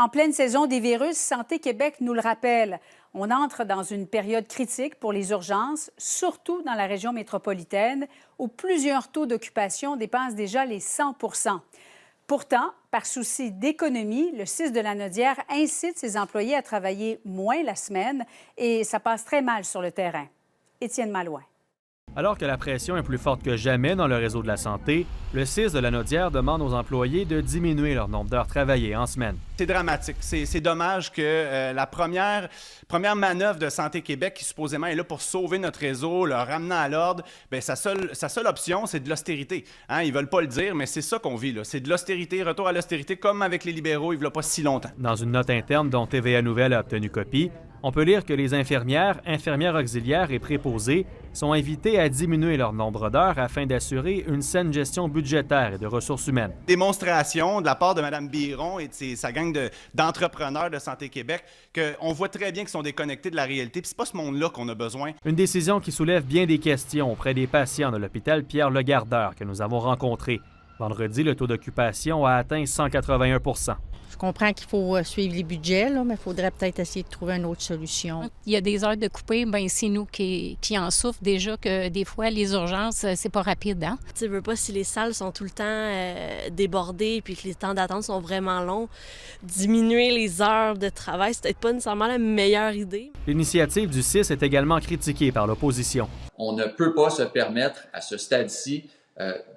En pleine saison des virus, Santé Québec nous le rappelle. On entre dans une période critique pour les urgences, surtout dans la région métropolitaine, où plusieurs taux d'occupation dépassent déjà les 100 %. Pourtant, par souci d'économie, le CIS de Lanaudière incite ses employés à travailler moins la semaine et ça passe très mal sur le terrain. Étienne Malouin. Alors que la pression est plus forte que jamais dans le réseau de la santé, le CIS de Lanaudière demande aux employés de diminuer leur nombre d'heures travaillées en semaine. C'est dramatique. C'est dommage que la première manœuvre de Santé Québec, qui supposément est là pour sauver notre réseau, le ramenant à l'ordre, bien, sa seule option, c'est de l'austérité. Hein? Ils ne veulent pas le dire, mais c'est ça qu'on vit, là. C'est de l'austérité, retour à l'austérité, comme avec les libéraux, il ne veut pas si longtemps. Dans une note interne dont TVA Nouvelle a obtenu copie, on peut lire que les infirmières auxiliaires et préposées sont invitées à diminuer leur nombre d'heures afin d'assurer une saine gestion budgétaire et de ressources humaines. Démonstration de la part de Mme Biron et de sa gang d'entrepreneurs de Santé Québec qu'on voit très bien qu'ils sont déconnectés de la réalité. Puis c'est pas ce monde-là qu'on a besoin. Une décision qui soulève bien des questions auprès des patients de l'hôpital Pierre-Legardeur que nous avons rencontré. Vendredi, le taux d'occupation a atteint 181 %. Je comprends qu'il faut suivre les budgets, là, mais il faudrait peut-être essayer de trouver une autre solution. Il y a des heures de couper, bien c'est nous qui en souffrent déjà que des fois, les urgences, c'est pas rapide. Hein? Tu veux pas, si les salles sont tout le temps débordées puis que les temps d'attente sont vraiment longs, diminuer les heures de travail, c'est peut-être pas nécessairement la meilleure idée. L'initiative du CIS est également critiquée par l'opposition. On ne peut pas se permettre, à ce stade-ci,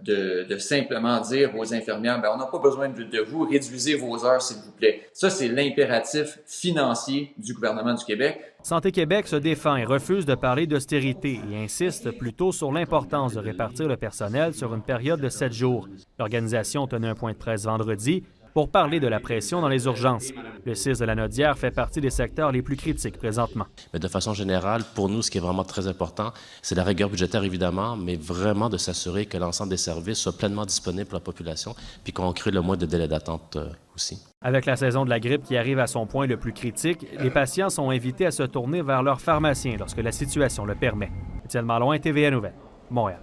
de simplement dire aux infirmières, bien, on n'a pas besoin de vous, réduisez vos heures, s'il vous plaît. Ça, c'est l'impératif financier du gouvernement du Québec. Santé Québec se défend et refuse de parler d'austérité et insiste plutôt sur l'importance de répartir le personnel sur une période de 7 jours. L'organisation tenait un point de presse vendredi pour parler de la pression dans les urgences. Le CIS de Lanaudière fait partie des secteurs les plus critiques présentement. Mais de façon générale, pour nous, ce qui est vraiment très important, c'est la rigueur budgétaire, évidemment, mais vraiment de s'assurer que l'ensemble des services soient pleinement disponibles pour la population, puis qu'on crée le moins de délais d'attente aussi. Avec la saison de la grippe qui arrive à son point le plus critique, les patients sont invités à se tourner vers leur pharmacien lorsque la situation le permet. Étienne Malouin, TVA Nouvelle, Montréal.